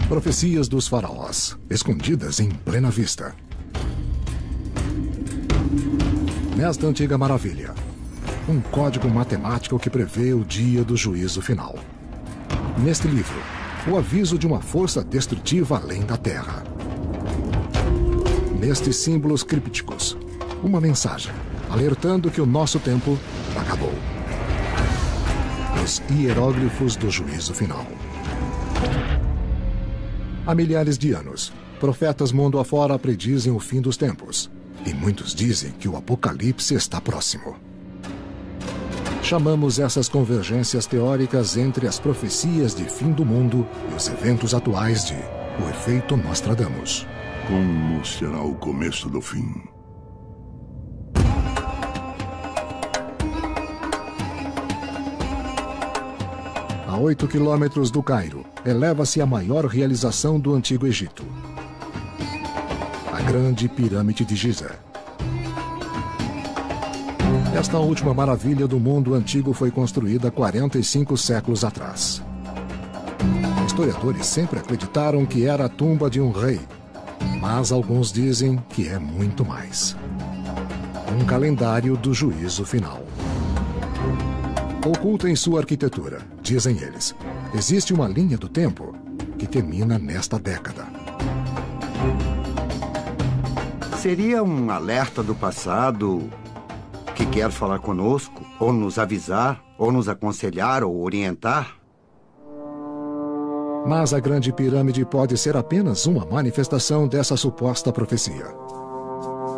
Profecias dos faraós, escondidas em plena vista. Nesta antiga maravilha, um código matemático que prevê o dia do juízo final. Neste livro, o aviso de uma força destrutiva além da Terra. Nestes símbolos crípticos, uma mensagem alertando que o nosso tempo acabou. Os hieróglifos do juízo final. Há milhares de anos, profetas mundo afora predizem o fim dos tempos, e muitos dizem que o apocalipse está próximo. Chamamos essas convergências teóricas entre as profecias de fim do mundo e os eventos atuais de o efeito Nostradamus. Como será o começo do fim? A 8 quilômetros do Cairo, eleva-se a maior realização do Antigo Egito. A Grande Pirâmide de Giza. Esta última maravilha do mundo antigo foi construída 45 séculos atrás. Historiadores sempre acreditaram que era a tumba de um rei, mas alguns dizem que é muito mais. Um calendário do juízo final. Oculta em sua arquitetura, dizem eles, existe uma linha do tempo que termina nesta década. Seria um alerta do passado que quer falar conosco, ou nos avisar, ou nos aconselhar, ou orientar? Mas a Grande Pirâmide pode ser apenas uma manifestação dessa suposta profecia.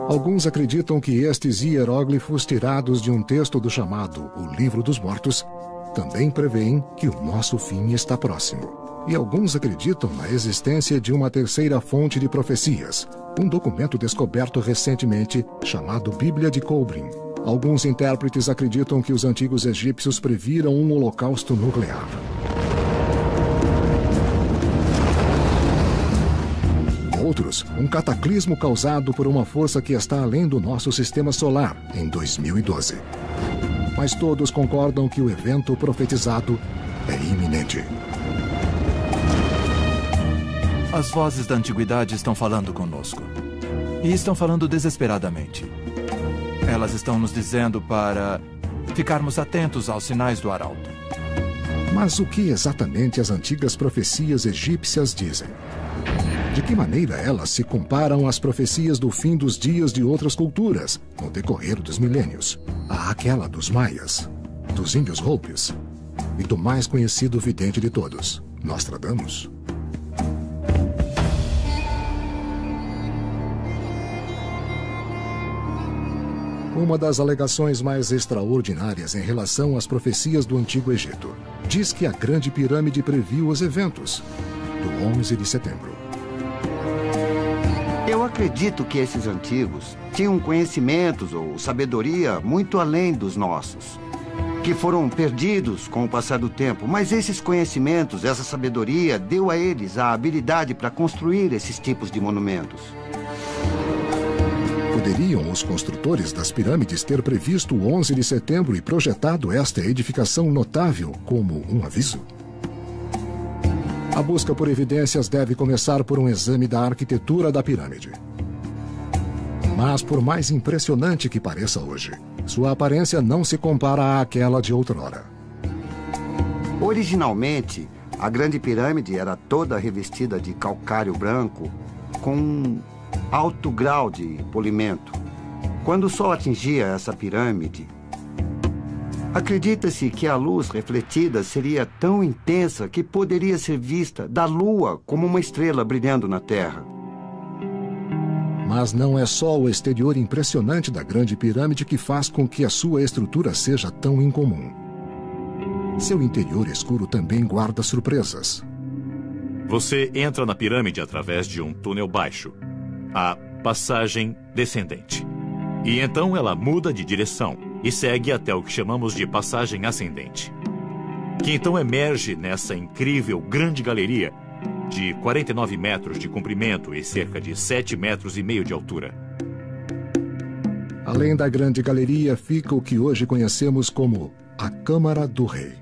Alguns acreditam que estes hieróglifos tirados de um texto do chamado O Livro dos Mortos também prevêem que o nosso fim está próximo. E alguns acreditam na existência de uma terceira fonte de profecias, um documento descoberto recentemente chamado Bíblia de Kolbrin. Alguns intérpretes acreditam que os antigos egípcios previram um holocausto nuclear. Outros, um cataclismo causado por uma força que está além do nosso sistema solar, em 2012. Mas todos concordam que o evento profetizado é iminente. As vozes da antiguidade estão falando conosco. E estão falando desesperadamente. Elas estão nos dizendo para ficarmos atentos aos sinais do arauto. Mas o que exatamente as antigas profecias egípcias dizem? De que maneira elas se comparam às profecias do fim dos dias de outras culturas, no decorrer dos milênios? Aquela dos maias, dos índios Hopis e do mais conhecido vidente de todos, Nostradamus. Uma das alegações mais extraordinárias em relação às profecias do Antigo Egito diz que a Grande Pirâmide previu os eventos do 11 de setembro. Eu acredito que esses antigos tinham conhecimentos ou sabedoria muito além dos nossos, que foram perdidos com o passar do tempo, mas esses conhecimentos, essa sabedoria, deu a eles a habilidade para construir esses tipos de monumentos. Poderiam os construtores das pirâmides ter previsto o 11 de setembro e projetado esta edificação notável como um aviso? A busca por evidências deve começar por um exame da arquitetura da pirâmide. Mas, por mais impressionante que pareça hoje, sua aparência não se compara àquela de outrora. Originalmente, a Grande Pirâmide era toda revestida de calcário branco com alto grau de polimento. Quando o sol atingia essa pirâmide, acredita-se que a luz refletida seria tão intensa que poderia ser vista da Lua como uma estrela brilhando na Terra. Mas não é só o exterior impressionante da Grande Pirâmide que faz com que a sua estrutura seja tão incomum. Seu interior escuro também guarda surpresas. Você entra na pirâmide através de um túnel baixo, a passagem descendente. E então ela muda de direção e segue até o que chamamos de passagem ascendente, que então emerge nessa incrível grande galeria de 49 metros de comprimento e cerca de 7,5 metros de altura. Além da grande galeria fica o que hoje conhecemos como a Câmara do Rei.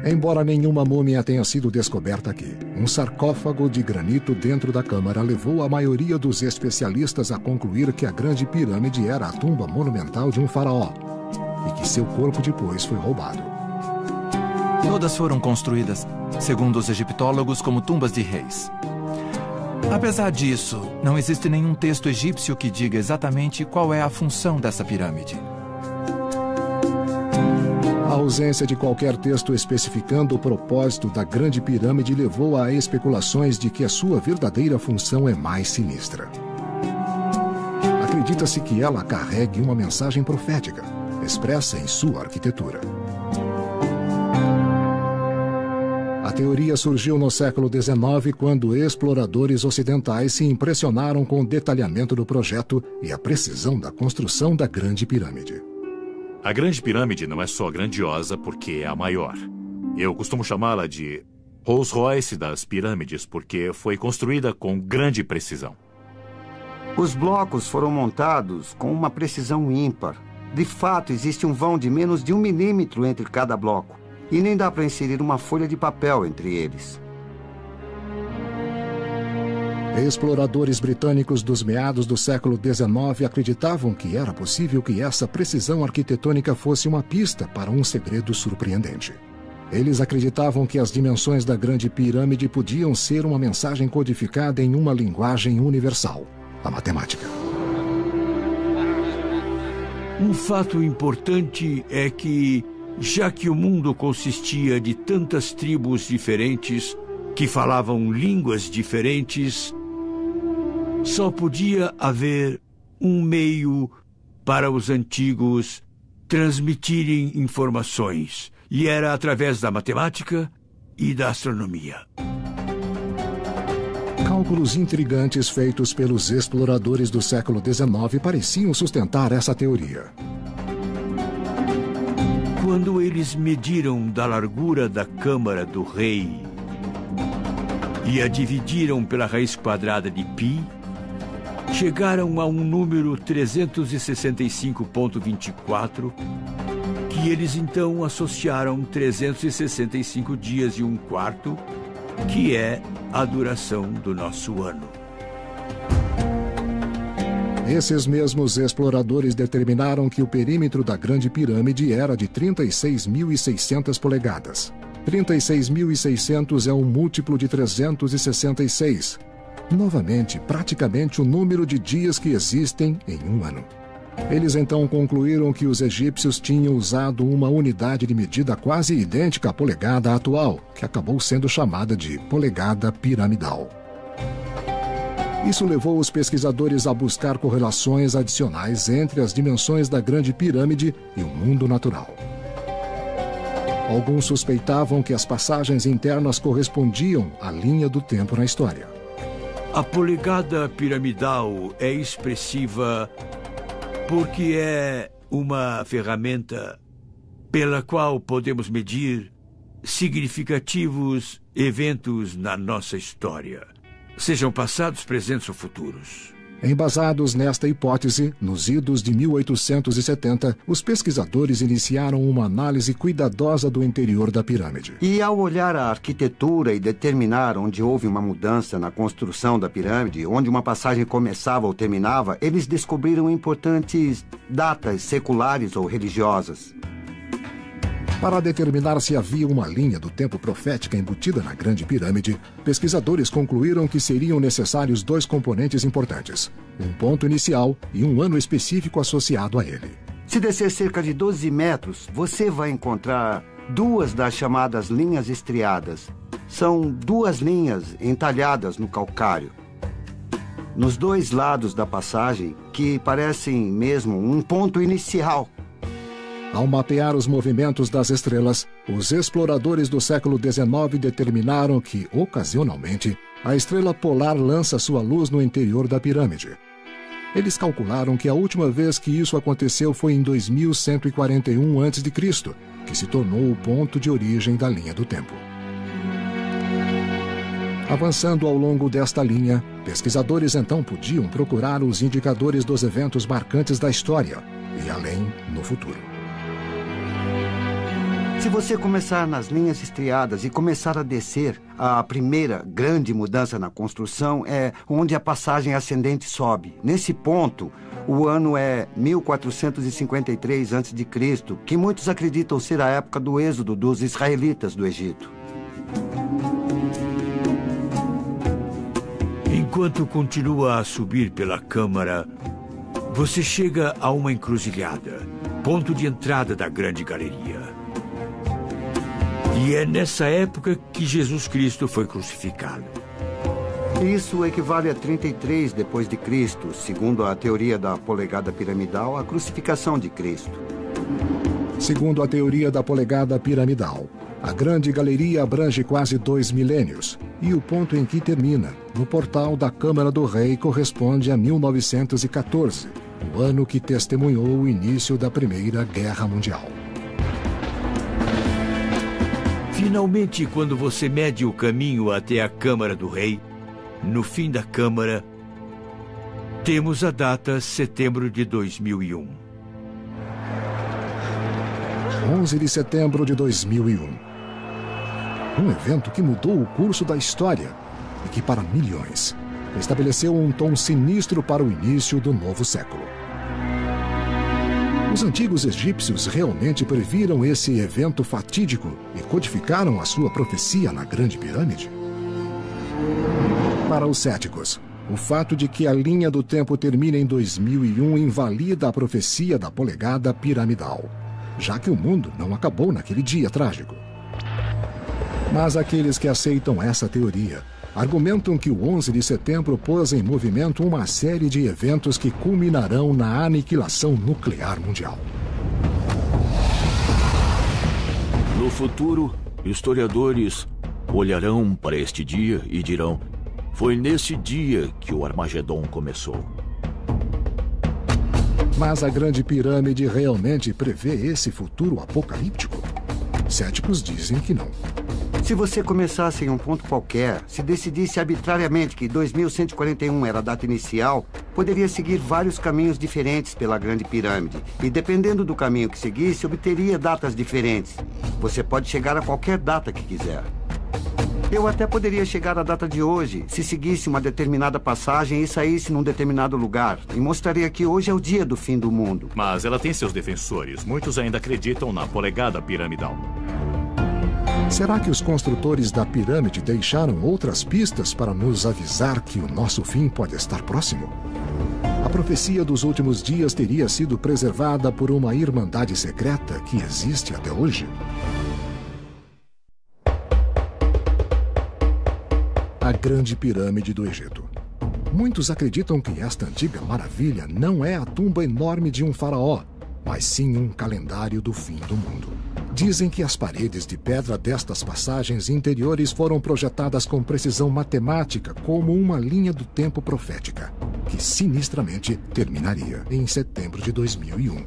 Embora nenhuma múmia tenha sido descoberta aqui, um sarcófago de granito dentro da câmara levou a maioria dos especialistas a concluir que a Grande Pirâmide era a tumba monumental de um faraó e que seu corpo depois foi roubado. Todas foram construídas, segundo os egiptólogos, como tumbas de reis. Apesar disso, não existe nenhum texto egípcio que diga exatamente qual é a função dessa pirâmide. A ausência de qualquer texto especificando o propósito da Grande Pirâmide levou a especulações de que a sua verdadeira função é mais sinistra. Acredita-se que ela carregue uma mensagem profética, expressa em sua arquitetura. A teoria surgiu no século XIX, quando exploradores ocidentais se impressionaram com o detalhamento do projeto e a precisão da construção da Grande Pirâmide. A Grande Pirâmide não é só grandiosa porque é a maior. Eu costumo chamá-la de Rolls-Royce das pirâmides porque foi construída com grande precisão. Os blocos foram montados com uma precisão ímpar. De fato, existe um vão de menos de 1 milímetro entre cada bloco. E nem dá para inserir uma folha de papel entre eles. Exploradores britânicos dos meados do século XIX acreditavam que era possível que essa precisão arquitetônica fosse uma pista para um segredo surpreendente. Eles acreditavam que as dimensões da Grande Pirâmide podiam ser uma mensagem codificada em uma linguagem universal, a matemática. Um fato importante é que, já que o mundo consistia de tantas tribos diferentes que falavam línguas diferentes, só podia haver um meio para os antigos transmitirem informações, e era através da matemática e da astronomia. Cálculos intrigantes feitos pelos exploradores do século XIX pareciam sustentar essa teoria. Quando eles mediram da largura da câmara do rei e a dividiram pela raiz quadrada de π, chegaram a um número 365,24, que eles então associaram 365 dias e 1/4, que é a duração do nosso ano. Esses mesmos exploradores determinaram que o perímetro da Grande Pirâmide era de 36.600 polegadas. 36.600 é um múltiplo de 366. Novamente, praticamente o número de dias que existem em um ano. Eles então concluíram que os egípcios tinham usado uma unidade de medida quase idêntica à polegada atual, que acabou sendo chamada de polegada piramidal. Isso levou os pesquisadores a buscar correlações adicionais entre as dimensões da Grande Pirâmide e o mundo natural. Alguns suspeitavam que as passagens internas correspondiam à linha do tempo na história. A polegada piramidal é expressiva porque é uma ferramenta pela qual podemos medir significativos eventos na nossa história, sejam passados, presentes ou futuros. Embasados nesta hipótese, nos idos de 1870, os pesquisadores iniciaram uma análise cuidadosa do interior da pirâmide. E ao olhar a arquitetura e determinar onde houve uma mudança na construção da pirâmide, onde uma passagem começava ou terminava, eles descobriram importantes datas seculares ou religiosas. Para determinar se havia uma linha do tempo profética embutida na Grande Pirâmide, pesquisadores concluíram que seriam necessários 2 componentes importantes: um ponto inicial e um ano específico associado a ele. Se descer cerca de 12 metros, você vai encontrar 2 das chamadas linhas estriadas. São 2 linhas entalhadas no calcário, nos 2 lados da passagem, que parecem mesmo um ponto inicial. Ao mapear os movimentos das estrelas, os exploradores do século XIX determinaram que, ocasionalmente, a estrela polar lança sua luz no interior da pirâmide. Eles calcularam que a última vez que isso aconteceu foi em 2141 a.C., que se tornou o ponto de origem da linha do tempo. Avançando ao longo desta linha, pesquisadores então podiam procurar os indicadores dos eventos marcantes da história e além no futuro. Se você começar nas linhas estriadas e começar a descer, a primeira grande mudança na construção é onde a passagem ascendente sobe. Nesse ponto, o ano é 1453 a.C., que muitos acreditam ser a época do êxodo dos israelitas do Egito. Enquanto continua a subir pela câmara, você chega a uma encruzilhada, ponto de entrada da grande galeria. E é nessa época que Jesus Cristo foi crucificado. Isso equivale a 33 depois de Cristo, segundo a teoria da polegada piramidal, a crucificação de Cristo. Segundo a teoria da polegada piramidal, a grande galeria abrange quase 2 milênios, e o ponto em que termina, no portal da Câmara do Rei, corresponde a 1914, o ano que testemunhou o início da Primeira Guerra Mundial. Finalmente, quando você mede o caminho até a Câmara do Rei, no fim da Câmara, temos a data setembro de 2001. 11 de setembro de 2001. Um evento que mudou o curso da história e que, para milhões, estabeleceu um tom sinistro para o início do novo século. Os antigos egípcios realmente previram esse evento fatídico e codificaram a sua profecia na Grande Pirâmide? Para os céticos, o fato de que a linha do tempo termina em 2001 invalida a profecia da polegada piramidal, já que o mundo não acabou naquele dia trágico. Mas aqueles que aceitam essa teoria argumentam que o 11 de setembro pôs em movimento uma série de eventos que culminarão na aniquilação nuclear mundial. No futuro, historiadores olharão para este dia e dirão: foi nesse dia que o Armagedon começou. Mas a Grande Pirâmide realmente prevê esse futuro apocalíptico? Céticos dizem que não. Se você começasse em um ponto qualquer, se decidisse arbitrariamente que 2141 era a data inicial, poderia seguir vários caminhos diferentes pela Grande Pirâmide. E dependendo do caminho que seguisse, obteria datas diferentes. Você pode chegar a qualquer data que quiser. Eu até poderia chegar à data de hoje, se seguisse uma determinada passagem e saísse num determinado lugar, e mostraria que hoje é o dia do fim do mundo. Mas ela tem seus defensores. Muitos ainda acreditam na polegada piramidal. Será que os construtores da pirâmide deixaram outras pistas para nos avisar que o nosso fim pode estar próximo? A profecia dos últimos dias teria sido preservada por uma irmandade secreta que existe até hoje? A Grande Pirâmide do Egito. Muitos acreditam que esta antiga maravilha não é a tumba enorme de um faraó, mas sim um calendário do fim do mundo. Dizem que as paredes de pedra destas passagens interiores foram projetadas com precisão matemática como uma linha do tempo profética, que sinistramente terminaria em setembro de 2001.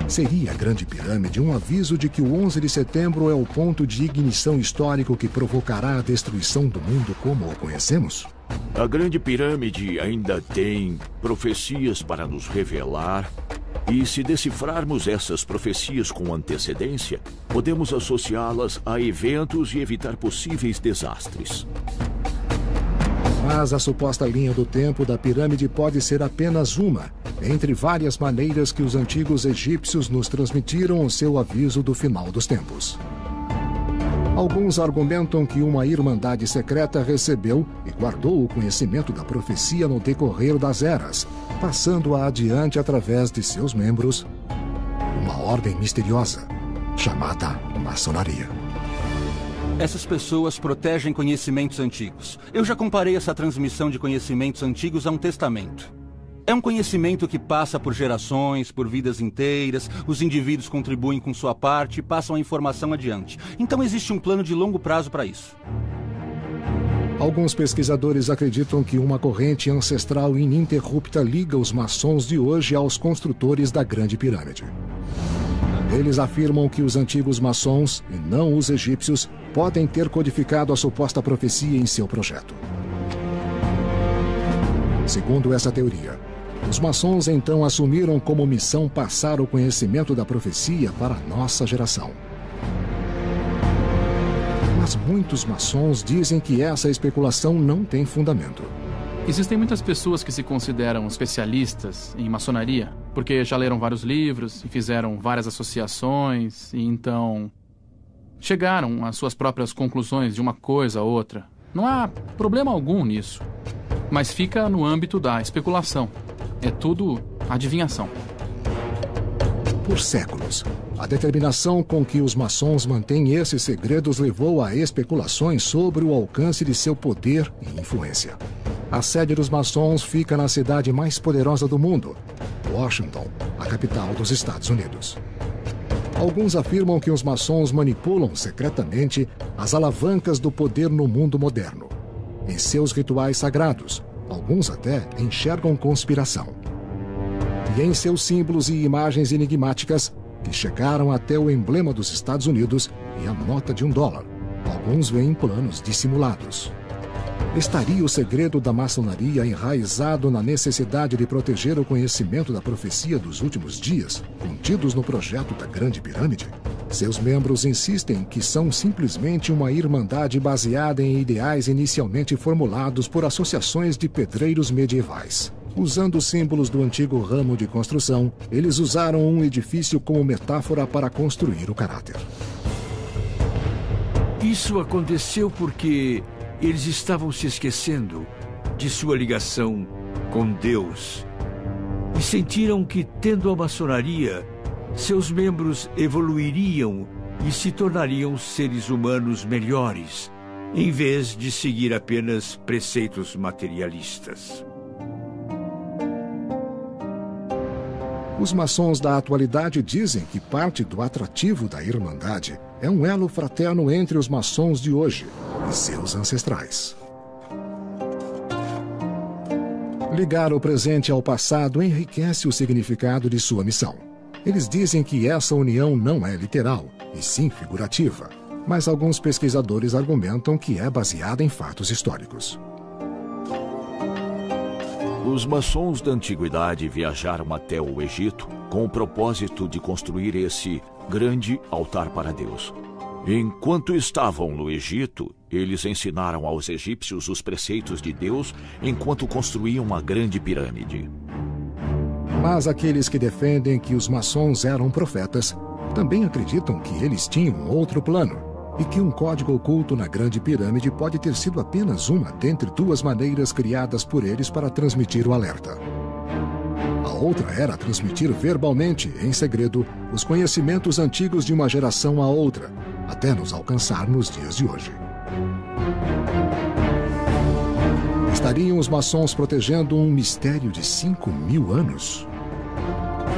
Seria a Grande Pirâmide um aviso de que o 11 de setembro é o ponto de ignição histórico que provocará a destruição do mundo como o conhecemos? A Grande Pirâmide ainda tem profecias para nos revelar. E se decifrarmos essas profecias com antecedência, podemos associá-las a eventos e evitar possíveis desastres. Mas a suposta linha do tempo da pirâmide pode ser apenas uma, entre várias maneiras que os antigos egípcios nos transmitiram o seu aviso do final dos tempos. Alguns argumentam que uma irmandade secreta recebeu e guardou o conhecimento da profecia no decorrer das eras, passando-a adiante através de seus membros, uma ordem misteriosa, chamada maçonaria. Essas pessoas protegem conhecimentos antigos. Eu já comparei essa transmissão de conhecimentos antigos a um testamento. É um conhecimento que passa por gerações, por vidas inteiras, os indivíduos contribuem com sua parte e passam a informação adiante. Então existe um plano de longo prazo para isso. Alguns pesquisadores acreditam que uma corrente ancestral ininterrupta liga os maçons de hoje aos construtores da Grande Pirâmide. Eles afirmam que os antigos maçons, e não os egípcios, podem ter codificado a suposta profecia em seu projeto. Segundo essa teoria, os maçons então assumiram como missão passar o conhecimento da profecia para a nossa geração. mas muitos maçons dizem que essa especulação não tem fundamento. Existem muitas pessoas que se consideram especialistas em maçonaria, porque já leram vários livros e fizeram várias associações e então chegaram às suas próprias conclusões de uma coisa ou outra. Não há problema algum nisso, mas fica no âmbito da especulação. É tudo adivinhação. Por séculos, a determinação com que os maçons mantêm esses segredos levou a especulações sobre o alcance de seu poder e influência. A sede dos maçons fica na cidade mais poderosa do mundo, Washington, a capital dos Estados Unidos. Alguns afirmam que os maçons manipulam secretamente as alavancas do poder no mundo moderno. Em seus rituais sagrados, alguns até enxergam conspiração. E em seus símbolos e imagens enigmáticas, que chegaram até o emblema dos Estados Unidos e a nota de $1, alguns veem planos dissimulados. Estaria o segredo da maçonaria enraizado na necessidade de proteger o conhecimento da profecia dos últimos dias, contidos no projeto da Grande Pirâmide? Seus membros insistem que são simplesmente uma irmandade baseada em ideais inicialmente formulados por associações de pedreiros medievais. Usando símbolos do antigo ramo de construção, eles usaram um edifício como metáfora para construir o caráter. Isso aconteceu porque eles estavam se esquecendo de sua ligação com Deus e sentiram que, tendo a maçonaria, seus membros evoluiriam e se tornariam seres humanos melhores, em vez de seguir apenas preceitos materialistas. Os maçons da atualidade dizem que parte do atrativo da Irmandade é um elo fraterno entre os maçons de hoje e seus ancestrais. Ligar o presente ao passado enriquece o significado de sua missão. Eles dizem que essa união não é literal, e sim figurativa, mas alguns pesquisadores argumentam que é baseada em fatos históricos. Os maçons da antiguidade viajaram até o Egito com o propósito de construir esse grande altar para Deus. Enquanto estavam no Egito, eles ensinaram aos egípcios os preceitos de Deus enquanto construíam a Grande Pirâmide. Mas aqueles que defendem que os maçons eram profetas também acreditam que eles tinham outro plano e que um código oculto na Grande Pirâmide pode ter sido apenas uma dentre duas maneiras criadas por eles para transmitir o alerta. A outra era transmitir verbalmente, em segredo, os conhecimentos antigos de uma geração a outra, até nos alcançar nos dias de hoje. Estariam os maçons protegendo um mistério de 5.000 anos?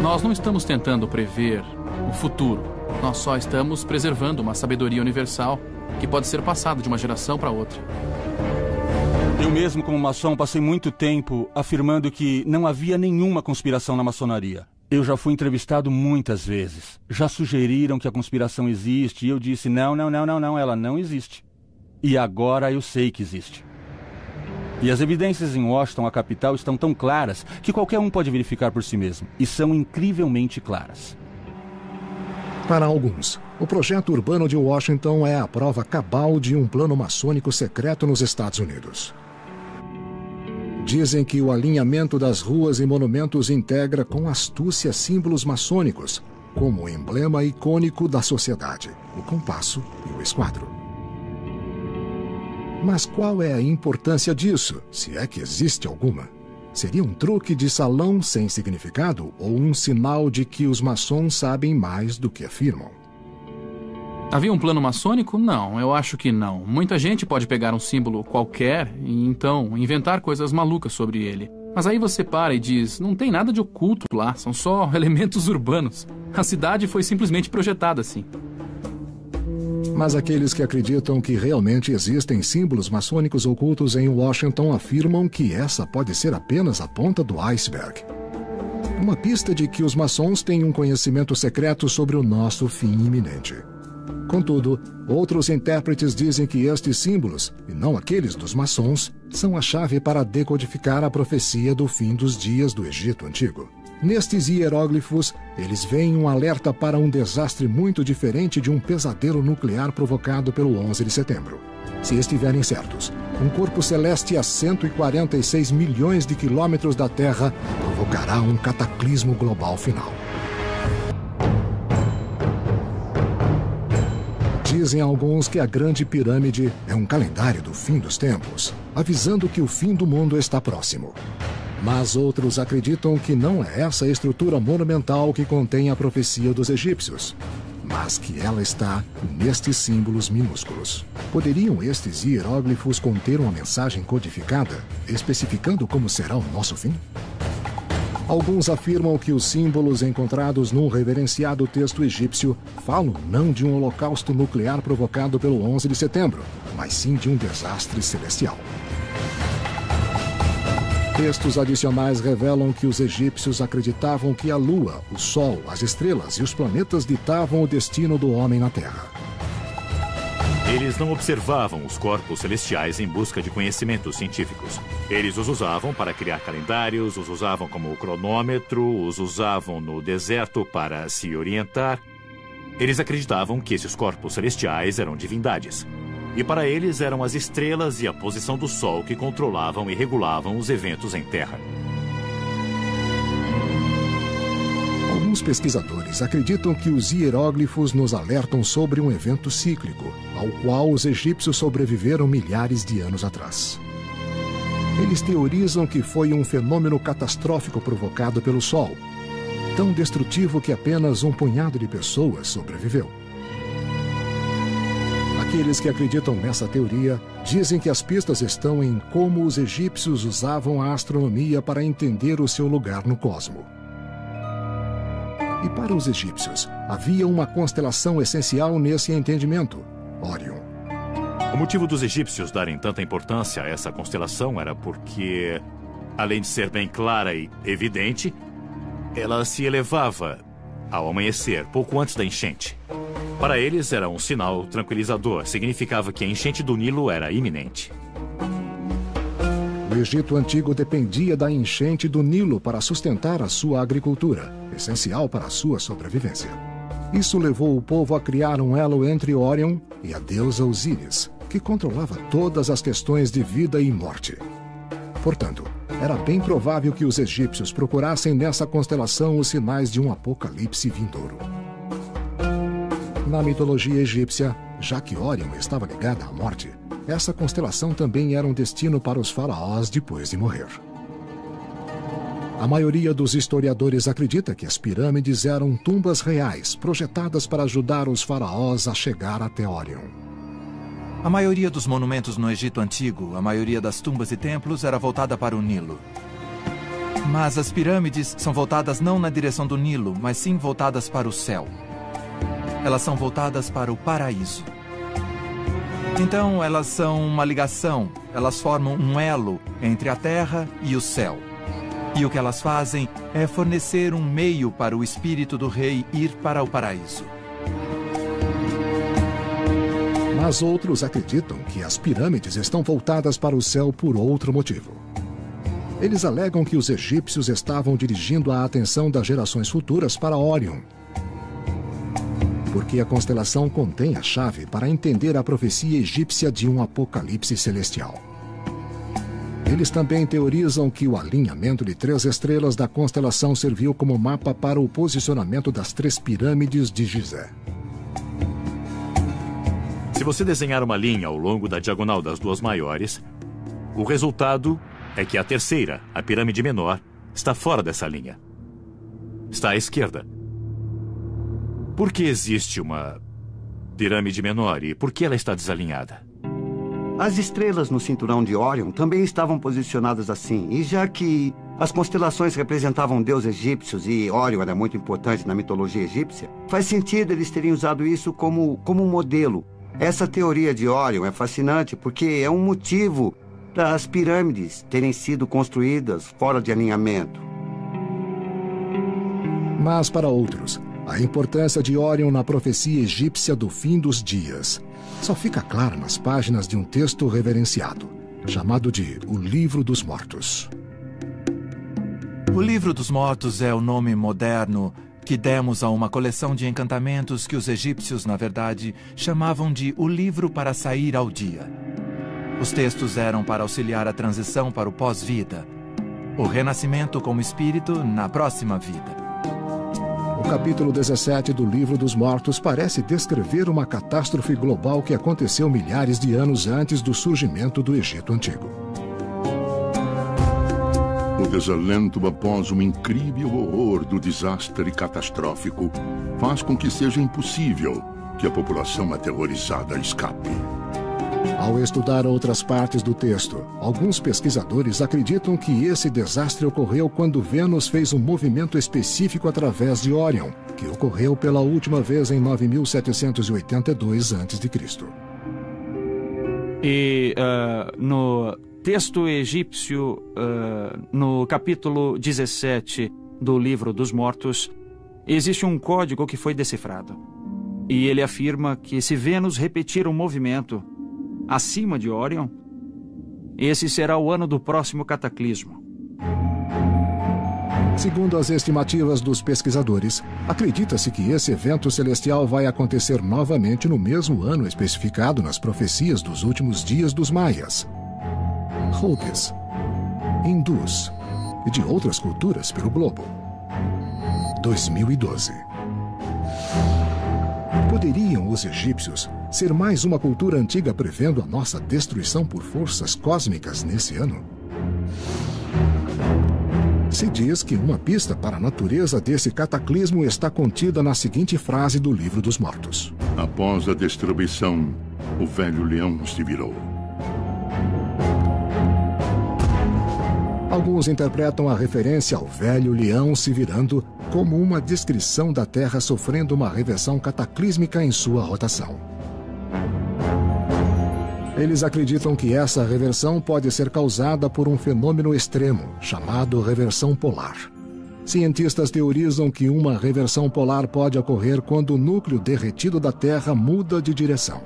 Nós não estamos tentando prever o futuro. Nós só estamos preservando uma sabedoria universal que pode ser passada de uma geração para outra. Eu mesmo, como maçom, passei muito tempo afirmando que não havia nenhuma conspiração na maçonaria. Eu já fui entrevistado muitas vezes. Já sugeriram que a conspiração existe e eu disse não, ela não existe. E agora eu sei que existe. E as evidências em Washington, a capital, estão tão claras que qualquer um pode verificar por si mesmo. E são incrivelmente claras. Para alguns, o projeto urbano de Washington é a prova cabal de um plano maçônico secreto nos Estados Unidos. Dizem que o alinhamento das ruas e monumentos integra com astúcia símbolos maçônicos, como o emblema icônico da sociedade, o compasso e o esquadro. Mas qual é a importância disso, se é que existe alguma? Seria um truque de salão sem significado ou um sinal de que os maçons sabem mais do que afirmam? Havia um plano maçônico? Não, eu acho que não. Muita gente pode pegar um símbolo qualquer e então inventar coisas malucas sobre ele. Mas aí você para e diz, não tem nada de oculto lá, são só elementos urbanos. A cidade foi simplesmente projetada assim. Mas aqueles que acreditam que realmente existem símbolos maçônicos ocultos em Washington afirmam que essa pode ser apenas a ponta do iceberg. Uma pista de que os maçons têm um conhecimento secreto sobre o nosso fim iminente. Contudo, outros intérpretes dizem que estes símbolos, e não aqueles dos maçons, são a chave para decodificar a profecia do fim dos dias do Egito Antigo. Nestes hieróglifos, eles veem um alerta para um desastre muito diferente de um pesadelo nuclear provocado pelo 11 de setembro. Se estiverem certos, um corpo celeste a 146 milhões de quilômetros da Terra provocará um cataclismo global final. Dizem alguns que a Grande Pirâmide é um calendário do fim dos tempos, avisando que o fim do mundo está próximo. Mas outros acreditam que não é essa estrutura monumental que contém a profecia dos egípcios, mas que ela está nestes símbolos minúsculos. Poderiam estes hieróglifos conter uma mensagem codificada, especificando como será o nosso fim? Alguns afirmam que os símbolos encontrados num reverenciado texto egípcio falam não de um holocausto nuclear provocado pelo 11 de setembro, mas sim de um desastre celestial. Textos adicionais revelam que os egípcios acreditavam que a Lua, o Sol, as estrelas e os planetas ditavam o destino do homem na Terra. Eles não observavam os corpos celestiais em busca de conhecimentos científicos. Eles os usavam para criar calendários, os usavam como cronômetro, os usavam no deserto para se orientar. Eles acreditavam que esses corpos celestiais eram divindades. E para eles eram as estrelas e a posição do Sol que controlavam e regulavam os eventos em Terra. Alguns pesquisadores acreditam que os hieróglifos nos alertam sobre um evento cíclico, ao qual os egípcios sobreviveram milhares de anos atrás. Eles teorizam que foi um fenômeno catastrófico provocado pelo Sol, tão destrutivo que apenas um punhado de pessoas sobreviveu. Aqueles que acreditam nessa teoria dizem que as pistas estão em como os egípcios usavam a astronomia para entender o seu lugar no cosmos. E para os egípcios, havia uma constelação essencial nesse entendimento, Órion. O motivo dos egípcios darem tanta importância a essa constelação era porque, além de ser bem clara e evidente, ela se elevava ao amanhecer, pouco antes da enchente. Para eles, era um sinal tranquilizador. Significava que a enchente do Nilo era iminente. O Egito Antigo dependia da enchente do Nilo para sustentar a sua agricultura, essencial para a sua sobrevivência. Isso levou o povo a criar um elo entre Órion e a deusa Osíris, que controlava todas as questões de vida e morte. Portanto, era bem provável que os egípcios procurassem nessa constelação os sinais de um apocalipse vindouro. Na mitologia egípcia, já que Órion estava ligada à morte, essa constelação também era um destino para os faraós depois de morrer. A maioria dos historiadores acredita que as pirâmides eram tumbas reais, projetadas para ajudar os faraós a chegar até Órion. A maioria dos monumentos no Egito Antigo, a maioria das tumbas e templos era voltada para o Nilo. Mas as pirâmides são voltadas não na direção do Nilo, mas sim voltadas para o céu. Elas são voltadas para o paraíso. Então, elas são uma ligação, elas formam um elo entre a terra e o céu. E o que elas fazem é fornecer um meio para o espírito do rei ir para o paraíso. Mas outros acreditam que as pirâmides estão voltadas para o céu por outro motivo. Eles alegam que os egípcios estavam dirigindo a atenção das gerações futuras para Órion, porque a constelação contém a chave para entender a profecia egípcia de um apocalipse celestial. Eles também teorizam que o alinhamento de 3 estrelas da constelação serviu como mapa para o posicionamento das 3 pirâmides de Gizé. Se você desenhar uma linha ao longo da diagonal das 2 maiores, o resultado é que a terceira, a pirâmide menor, está fora dessa linha. Está à esquerda. Por que existe uma pirâmide menor e por que ela está desalinhada? As estrelas no cinturão de Órion também estavam posicionadas assim, e já que as constelações representavam deuses egípcios e Órion era muito importante na mitologia egípcia, faz sentido eles terem usado isso como um modelo. Essa teoria de Órion é fascinante porque é um motivo para as pirâmides terem sido construídas fora de alinhamento. Mas para outros, a importância de Órion na profecia egípcia do fim dos dias só fica clara nas páginas de um texto reverenciado, chamado de O Livro dos Mortos. O Livro dos Mortos é o nome moderno que demos a uma coleção de encantamentos que os egípcios, na verdade, chamavam de o livro para sair ao dia. Os textos eram para auxiliar a transição para o pós-vida, o renascimento como espírito na próxima vida. O capítulo 17 do Livro dos Mortos parece descrever uma catástrofe global que aconteceu milhares de anos antes do surgimento do Egito Antigo. O desalento após um incrível horror do desastre catastrófico faz com que seja impossível que a população aterrorizada escape. Ao estudar outras partes do texto, alguns pesquisadores acreditam que esse desastre ocorreu quando Vênus fez um movimento específico através de Órion, que ocorreu pela última vez em 9782 a.C. E no texto egípcio, no capítulo 17 do Livro dos Mortos, existe um código que foi decifrado. E ele afirma que se Vênus repetir um movimento acima de Órion, esse será o ano do próximo cataclismo. Segundo as estimativas dos pesquisadores, acredita-se que esse evento celestial vai acontecer novamente no mesmo ano especificado nas profecias dos últimos dias dos maias, hopis, hindus e de outras culturas pelo globo. 2012. Poderiam os egípcios ser mais uma cultura antiga prevendo a nossa destruição por forças cósmicas nesse ano? Se diz que uma pista para a natureza desse cataclismo está contida na seguinte frase do Livro dos Mortos: Após a destruição, o velho leão se virou. Alguns interpretam a referência ao velho leão se virando como uma descrição da Terra sofrendo uma reversão cataclísmica em sua rotação. Eles acreditam que essa reversão pode ser causada por um fenômeno extremo, chamado reversão polar. Cientistas teorizam que uma reversão polar pode ocorrer quando o núcleo derretido da Terra muda de direção.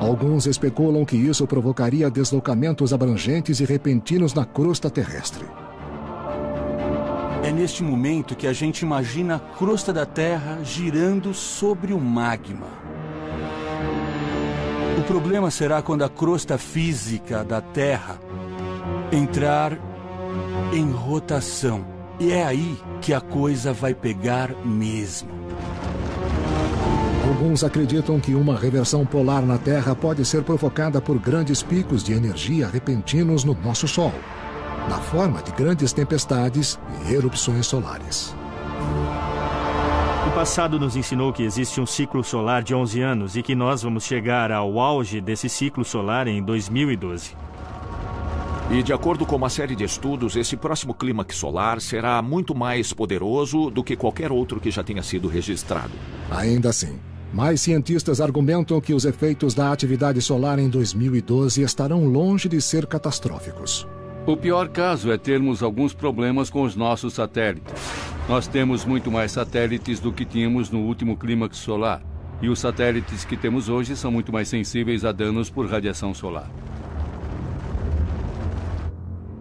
Alguns especulam que isso provocaria deslocamentos abrangentes e repentinos na crosta terrestre. É neste momento que a gente imagina a crosta da Terra girando sobre o magma. O problema será quando a crosta física da Terra entrar em rotação. E é aí que a coisa vai pegar mesmo. Alguns acreditam que uma reversão polar na Terra pode ser provocada por grandes picos de energia repentinos no nosso Sol, na forma de grandes tempestades e erupções solares. O passado nos ensinou que existe um ciclo solar de 11 anos e que nós vamos chegar ao auge desse ciclo solar em 2012. E de acordo com uma série de estudos, esse próximo clímax solar será muito mais poderoso do que qualquer outro que já tenha sido registrado. Ainda assim, mais cientistas argumentam que os efeitos da atividade solar em 2012 estarão longe de ser catastróficos. O pior caso é termos alguns problemas com os nossos satélites. Nós temos muito mais satélites do que tínhamos no último clímax solar. E os satélites que temos hoje são muito mais sensíveis a danos por radiação solar.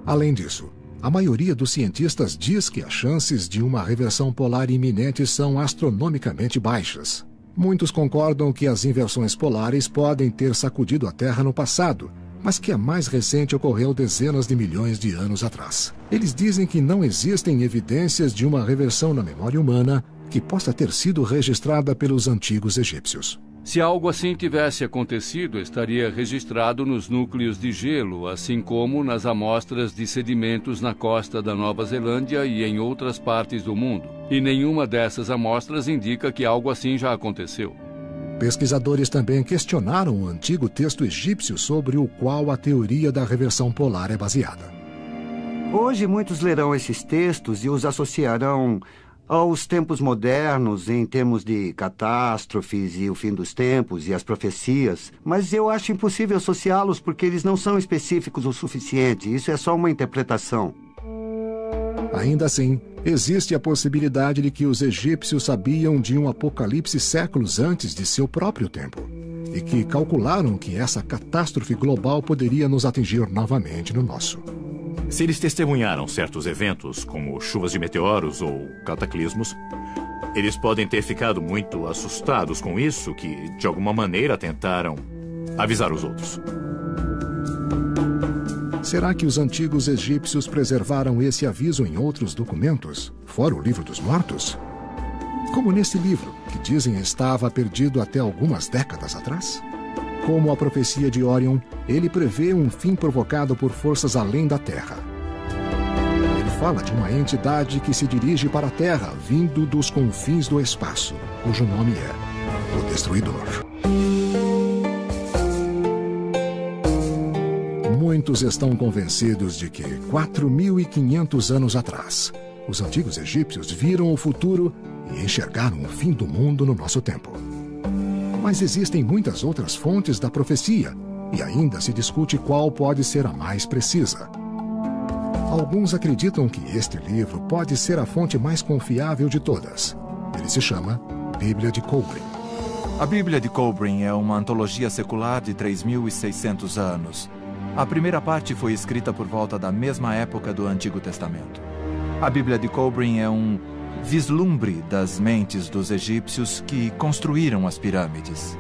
Além disso, a maioria dos cientistas diz que as chances de uma reversão polar iminente são astronomicamente baixas. Muitos concordam que as inversões polares podem ter sacudido a Terra no passado, mas que a mais recente ocorreu dezenas de milhões de anos atrás. Eles dizem que não existem evidências de uma reversão na memória humana que possa ter sido registrada pelos antigos egípcios. Se algo assim tivesse acontecido, estaria registrado nos núcleos de gelo, assim como nas amostras de sedimentos na costa da Nova Zelândia e em outras partes do mundo. E nenhuma dessas amostras indica que algo assim já aconteceu. Pesquisadores também questionaram o antigo texto egípcio sobre o qual a teoria da reversão polar é baseada. Hoje, muitos lerão esses textos e os associarão aos tempos modernos em termos de catástrofes e o fim dos tempos e as profecias, mas eu acho impossível associá-los porque eles não são específicos o suficiente. Isso é só uma interpretação. Ainda assim, existe a possibilidade de que os egípcios sabiam de um apocalipse séculos antes de seu próprio tempo e que calcularam que essa catástrofe global poderia nos atingir novamente no nosso. Se eles testemunharam certos eventos, como chuvas de meteoros ou cataclismos, eles podem ter ficado muito assustados com isso, que de alguma maneira tentaram avisar os outros. Será que os antigos egípcios preservaram esse aviso em outros documentos, fora o Livro dos Mortos? Como nesse livro, que dizem estava perdido até algumas décadas atrás? Como a profecia de Orion, ele prevê um fim provocado por forças além da Terra. Ele fala de uma entidade que se dirige para a Terra, vindo dos confins do espaço, cujo nome é o Destruidor. Muitos estão convencidos de que, 4.500 anos atrás, os antigos egípcios viram o futuro e enxergaram o fim do mundo no nosso tempo. Mas existem muitas outras fontes da profecia e ainda se discute qual pode ser a mais precisa. Alguns acreditam que este livro pode ser a fonte mais confiável de todas. Ele se chama Bíblia de Kobrin. A Bíblia de Kobrin é uma antologia secular de 3.600 anos. A primeira parte foi escrita por volta da mesma época do Antigo Testamento. A Bíblia de Kobrin é um vislumbre das mentes dos egípcios que construíram as pirâmides.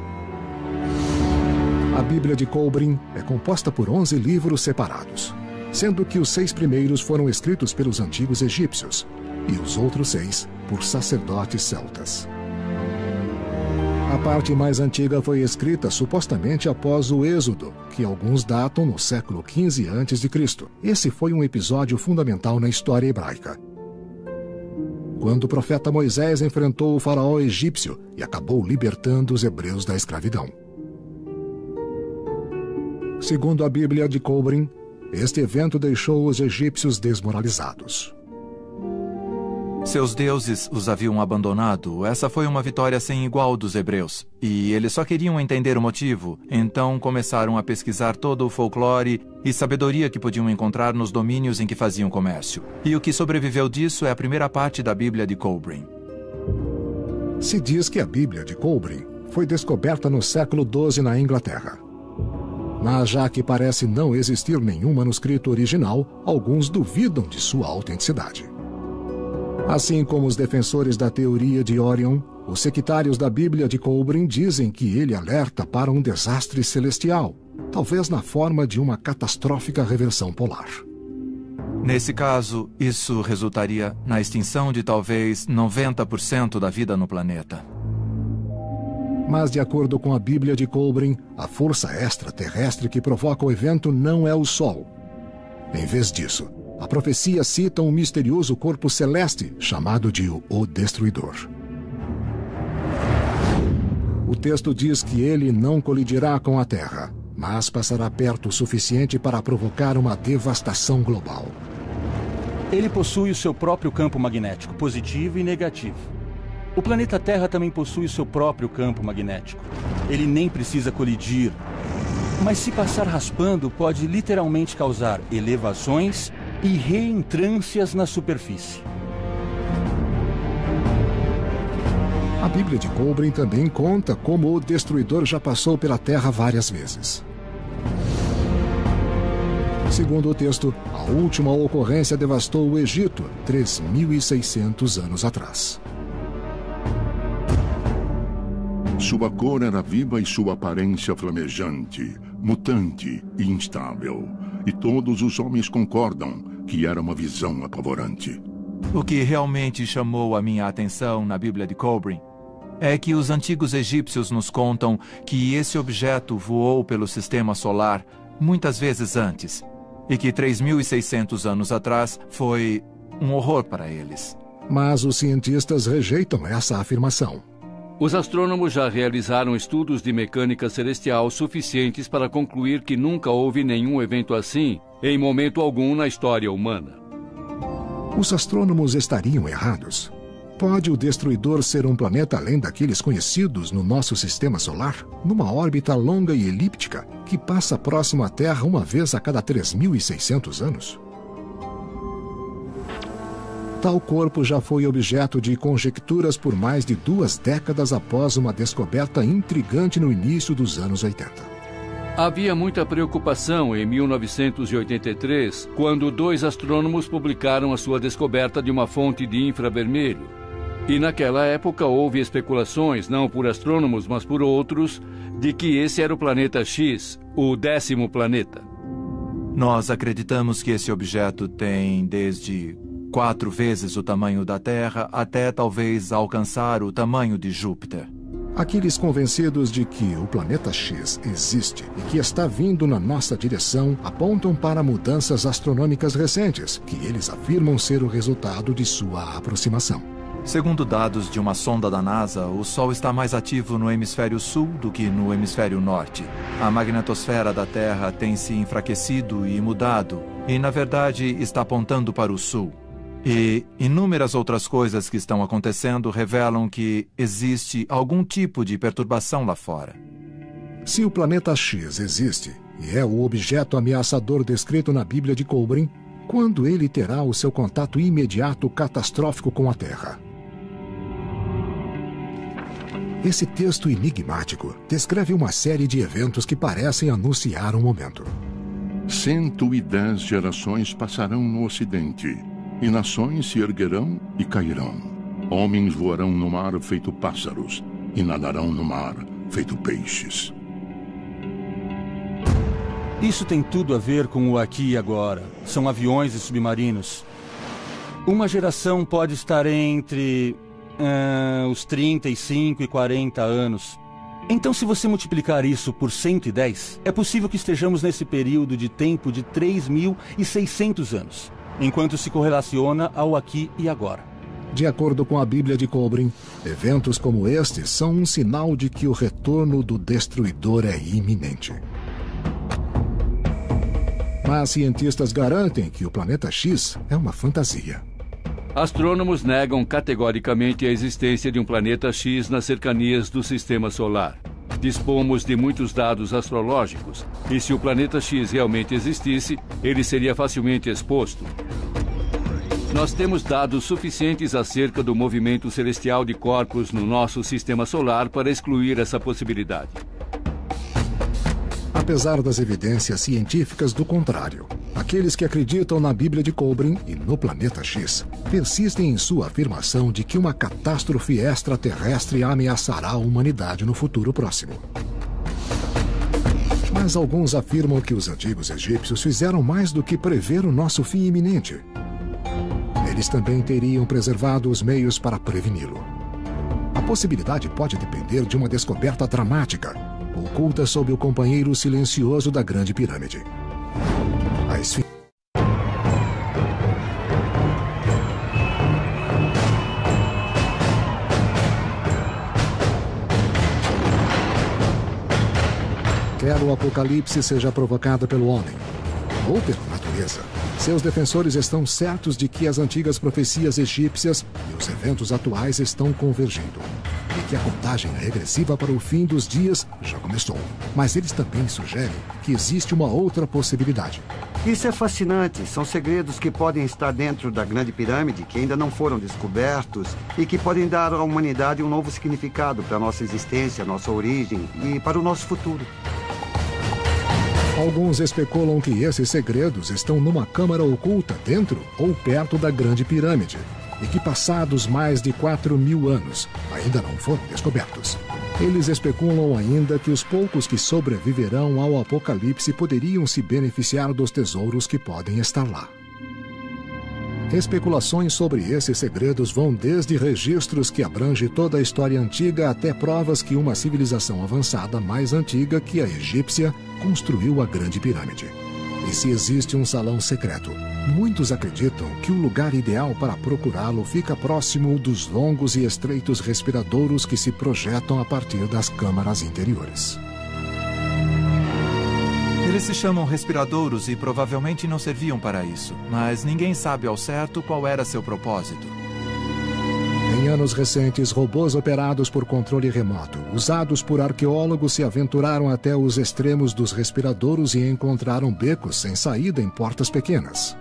A Bíblia de Kobrin é composta por 11 livros separados, sendo que os 6 primeiros foram escritos pelos antigos egípcios e os outros 6 por sacerdotes celtas. A parte mais antiga foi escrita supostamente após o Êxodo, que alguns datam no século XV a.C. Esse foi um episódio fundamental na história hebraica, quando o profeta Moisés enfrentou o faraó egípcio e acabou libertando os hebreus da escravidão. Segundo a Bíblia de Kobrin, este evento deixou os egípcios desmoralizados. Seus deuses os haviam abandonado. Essa foi uma vitória sem igual dos hebreus. E eles só queriam entender o motivo. Então começaram a pesquisar todo o folclore e sabedoria que podiam encontrar nos domínios em que faziam comércio. E o que sobreviveu disso é a primeira parte da Bíblia de Kobrin. Se diz que a Bíblia de Kobrin foi descoberta no século XII na Inglaterra. Mas já que parece não existir nenhum manuscrito original, alguns duvidam de sua autenticidade. Assim como os defensores da teoria de Orion, os sectários da Bíblia de Kobrin dizem que ele alerta para um desastre celestial, talvez na forma de uma catastrófica reversão polar. Nesse caso, isso resultaria na extinção de talvez 90% da vida no planeta. Mas, de acordo com a Bíblia de Kobrin, a força extraterrestre que provoca o evento não é o Sol. Em vez disso, a profecia cita um misterioso corpo celeste chamado de o Destruidor. O texto diz que ele não colidirá com a Terra, mas passará perto o suficiente para provocar uma devastação global. Ele possui o seu próprio campo magnético, positivo e negativo. O planeta Terra também possui o seu próprio campo magnético. Ele nem precisa colidir, mas se passar raspando, pode literalmente causar elevações e reentrâncias na superfície. A Bíblia de Kobrin também conta como o Destruidor já passou pela Terra várias vezes. Segundo o texto, a última ocorrência devastou o Egito 3.600 anos atrás. Sua cor era viva e sua aparência flamejante, mutante e instável. E todos os homens concordam que era uma visão apavorante. O que realmente chamou a minha atenção na Bíblia de Kobrin é que os antigos egípcios nos contam que esse objeto voou pelo sistema solar muitas vezes antes e que 3.600 anos atrás foi um horror para eles. Mas os cientistas rejeitam essa afirmação. Os astrônomos já realizaram estudos de mecânica celestial suficientes para concluir que nunca houve nenhum evento assim em momento algum na história humana. Os astrônomos estariam errados. Pode o Destruidor ser um planeta além daqueles conhecidos no nosso sistema solar, numa órbita longa e elíptica que passa próximo à Terra uma vez a cada 3.600 anos? Tal corpo já foi objeto de conjecturas por mais de 2 décadas após uma descoberta intrigante no início dos anos 80. Havia muita preocupação em 1983, quando 2 astrônomos publicaram a sua descoberta de uma fonte de infravermelho. E naquela época houve especulações, não por astrônomos, mas por outros, de que esse era o planeta X, o 10º planeta. Nós acreditamos que esse objeto tem desde 4 vezes o tamanho da Terra até talvez alcançar o tamanho de Júpiter. Aqueles convencidos de que o planeta X existe e que está vindo na nossa direção apontam para mudanças astronômicas recentes, que eles afirmam ser o resultado de sua aproximação. Segundo dados de uma sonda da NASA, o Sol está mais ativo no hemisfério sul do que no hemisfério norte. A magnetosfera da Terra tem se enfraquecido e mudado, e na verdade está apontando para o sul. E inúmeras outras coisas que estão acontecendo revelam que existe algum tipo de perturbação lá fora. Se o planeta X existe e é o objeto ameaçador descrito na Bíblia de Kolbrin, quando ele terá o seu contato imediato catastrófico com a Terra? Esse texto enigmático descreve uma série de eventos que parecem anunciar um momento. 110 gerações passarão no Ocidente, e nações se erguerão e cairão. Homens voarão no mar feito pássaros, e nadarão no mar feito peixes. Isso tem tudo a ver com o aqui e agora. São aviões e submarinos. Uma geração pode estar entre os 35 e 40 anos. Então, se você multiplicar isso por 110, é possível que estejamos nesse período de tempo de 3.600 anos, enquanto se correlaciona ao aqui e agora. De acordo com a Bíblia de Kolbrin, eventos como estes são um sinal de que o retorno do destruidor é iminente. Mas cientistas garantem que o planeta X é uma fantasia. Astrônomos negam categoricamente a existência de um planeta X nas cercanias do Sistema Solar. Dispomos de muitos dados astrológicos, e se o planeta X realmente existisse, ele seria facilmente exposto. Nós temos dados suficientes acerca do movimento celestial de corpos no nosso Sistema Solar para excluir essa possibilidade. Apesar das evidências científicas do contrário, aqueles que acreditam na Bíblia de Kolbrin e no planeta X persistem em sua afirmação de que uma catástrofe extraterrestre ameaçará a humanidade no futuro próximo. Mas alguns afirmam que os antigos egípcios fizeram mais do que prever o nosso fim iminente. Eles também teriam preservado os meios para preveni-lo. A possibilidade pode depender de uma descoberta dramática, oculta sob o companheiro silencioso da Grande Pirâmide. A esfinge. Quer o apocalipse seja provocado pelo homem ou pela natureza, seus defensores estão certos de que as antigas profecias egípcias e os eventos atuais estão convergindo, e que a contagem regressiva para o fim dos dias já começou. Mas eles também sugerem que existe uma outra possibilidade. Isso é fascinante. São segredos que podem estar dentro da Grande Pirâmide, que ainda não foram descobertos e que podem dar à humanidade um novo significado para a nossa existência, nossa origem e para o nosso futuro. Alguns especulam que esses segredos estão numa câmara oculta dentro ou perto da Grande Pirâmide, e que passados mais de 4.000 anos ainda não foram descobertos. Eles especulam ainda que os poucos que sobreviverão ao apocalipse poderiam se beneficiar dos tesouros que podem estar lá. Especulações sobre esses segredos vão desde registros que abrangem toda a história antiga até provas que uma civilização avançada mais antiga que a egípcia construiu a Grande Pirâmide. E se existe um salão secreto, muitos acreditam que o lugar ideal para procurá-lo fica próximo dos longos e estreitos respiradouros que se projetam a partir das câmaras interiores. Eles se chamam respiradouros e provavelmente não serviam para isso, mas ninguém sabe ao certo qual era seu propósito. Em anos recentes, robôs operados por controle remoto, usados por arqueólogos, se aventuraram até os extremos dos respiradouros e encontraram becos sem saída em portas pequenas.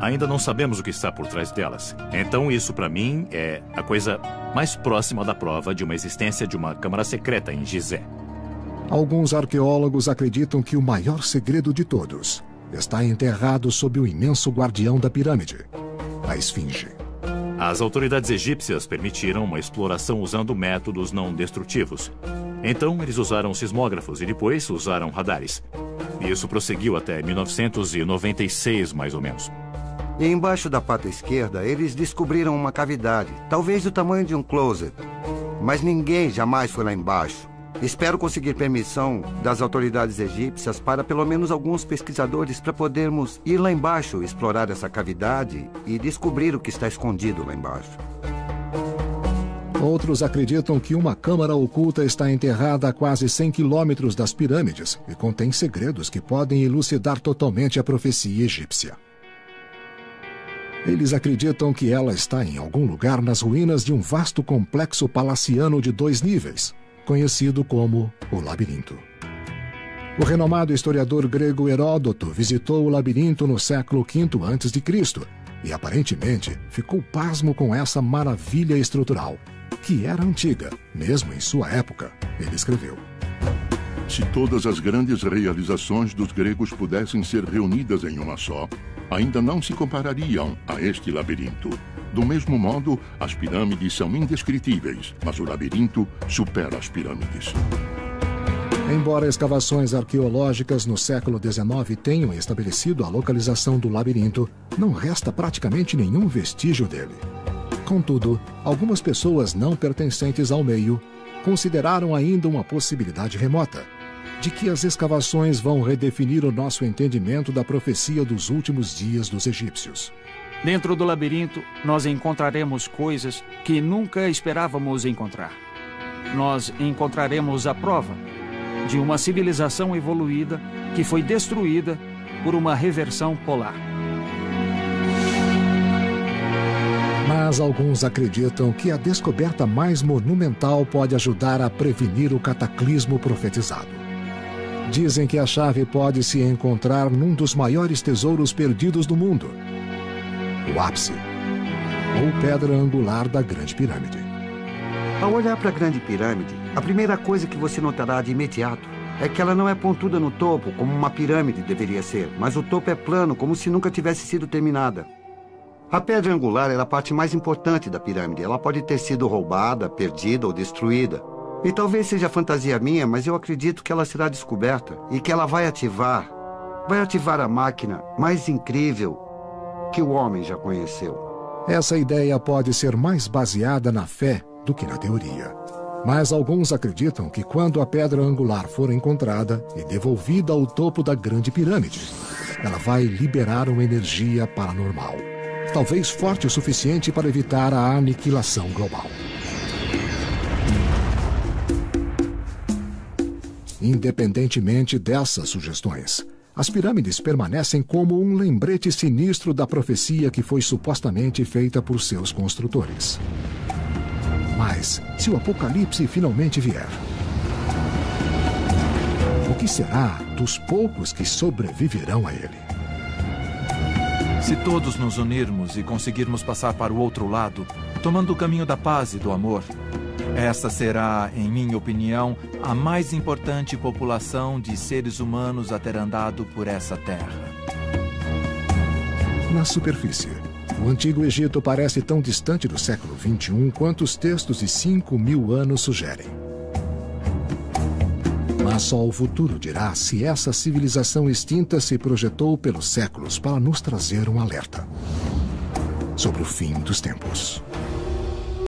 Ainda não sabemos o que está por trás delas. Então isso, para mim, é a coisa mais próxima da prova de uma existência de uma câmara secreta em Gizé. Alguns arqueólogos acreditam que o maior segredo de todos está enterrado sob o imenso guardião da pirâmide, a Esfinge. As autoridades egípcias permitiram uma exploração usando métodos não destrutivos. Então, eles usaram sismógrafos e depois usaram radares. Isso prosseguiu até 1996, mais ou menos. E embaixo da pata esquerda, eles descobriram uma cavidade, talvez do tamanho de um closet. Mas ninguém jamais foi lá embaixo. Espero conseguir permissão das autoridades egípcias para pelo menos alguns pesquisadores para podermos ir lá embaixo, explorar essa cavidade e descobrir o que está escondido lá embaixo. Outros acreditam que uma câmara oculta está enterrada a quase 100 quilômetros das pirâmides e contém segredos que podem elucidar totalmente a profecia egípcia. Eles acreditam que ela está em algum lugar nas ruínas de um vasto complexo palaciano de 2 níveis, conhecido como o Labirinto. O renomado historiador grego Heródoto visitou o labirinto no século V a.C. e aparentemente ficou pasmo com essa maravilha estrutural, que era antiga, mesmo em sua época, ele escreveu. Se todas as grandes realizações dos gregos pudessem ser reunidas em uma só, ainda não se comparariam a este labirinto. Do mesmo modo, as pirâmides são indescritíveis, mas o labirinto supera as pirâmides. Embora escavações arqueológicas no século XIX tenham estabelecido a localização do labirinto, não resta praticamente nenhum vestígio dele. Contudo, algumas pessoas não pertencentes ao meio consideraram ainda uma possibilidade remota de que as escavações vão redefinir o nosso entendimento da profecia dos últimos dias dos egípcios. Dentro do labirinto, nós encontraremos coisas que nunca esperávamos encontrar. Nós encontraremos a prova de uma civilização evoluída que foi destruída por uma reversão polar. Mas alguns acreditam que a descoberta mais monumental pode ajudar a prevenir o cataclismo profetizado. Dizem que a chave pode se encontrar num dos maiores tesouros perdidos do mundo, o ápice, ou pedra angular da Grande Pirâmide. Ao olhar para a Grande Pirâmide, a primeira coisa que você notará de imediato é que ela não é pontuda no topo, como uma pirâmide deveria ser, mas o topo é plano, como se nunca tivesse sido terminada. A pedra angular é a parte mais importante da pirâmide. Ela pode ter sido roubada, perdida ou destruída. E talvez seja fantasia minha, mas eu acredito que ela será descoberta e que ela vai ativar a máquina mais incrível que o homem já conheceu. Essa ideia pode ser mais baseada na fé do que na teoria. Mas alguns acreditam que quando a pedra angular for encontrada e devolvida ao topo da Grande Pirâmide, ela vai liberar uma energia paranormal, talvez forte o suficiente para evitar a aniquilação global. Independentemente dessas sugestões, as pirâmides permanecem como um lembrete sinistro da profecia que foi supostamente feita por seus construtores. Mas, se o apocalipse finalmente vier, o que será dos poucos que sobreviverão a ele? Se todos nos unirmos e conseguirmos passar para o outro lado, tomando o caminho da paz e do amor, essa será, em minha opinião, a mais importante população de seres humanos a ter andado por essa terra. Na superfície, o Antigo Egito parece tão distante do século XXI quanto os textos de 5.000 anos sugerem. Mas só o futuro dirá se essa civilização extinta se projetou pelos séculos para nos trazer um alerta sobre o fim dos tempos.